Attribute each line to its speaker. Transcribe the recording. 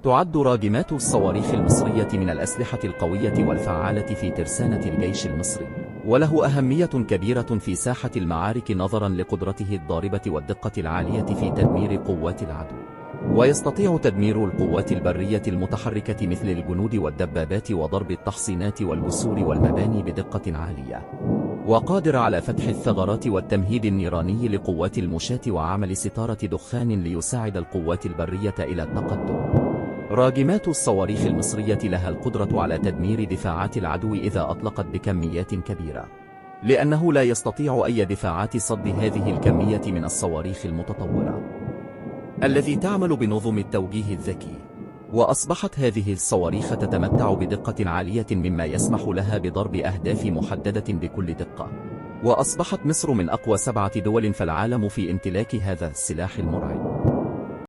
Speaker 1: تعد راجمات الصواريخ المصرية من الأسلحة القوية والفعالة في ترسانة الجيش المصري، وله أهمية كبيرة في ساحة المعارك نظرا لقدرته الضاربة والدقة العالية في تدمير قوات العدو. ويستطيع تدمير القوات البرية المتحركة مثل الجنود والدبابات وضرب التحصينات والجسور والمباني بدقة عالية، وقادر على فتح الثغرات والتمهيد النيراني لقوات المشاة وعمل ستارة دخان ليساعد القوات البرية إلى التقدم. راجمات الصواريخ المصرية لها القدرة على تدمير دفاعات العدو إذا أطلقت بكميات كبيرة، لأنه لا يستطيع أي دفاعات صد هذه الكمية من الصواريخ المتطورة التي تعمل بنظم التوجيه الذكي. وأصبحت هذه الصواريخ تتمتع بدقة عالية مما يسمح لها بضرب أهداف محددة بكل دقة، وأصبحت مصر من أقوى 7 دول في العالم في امتلاك هذا السلاح المرعب.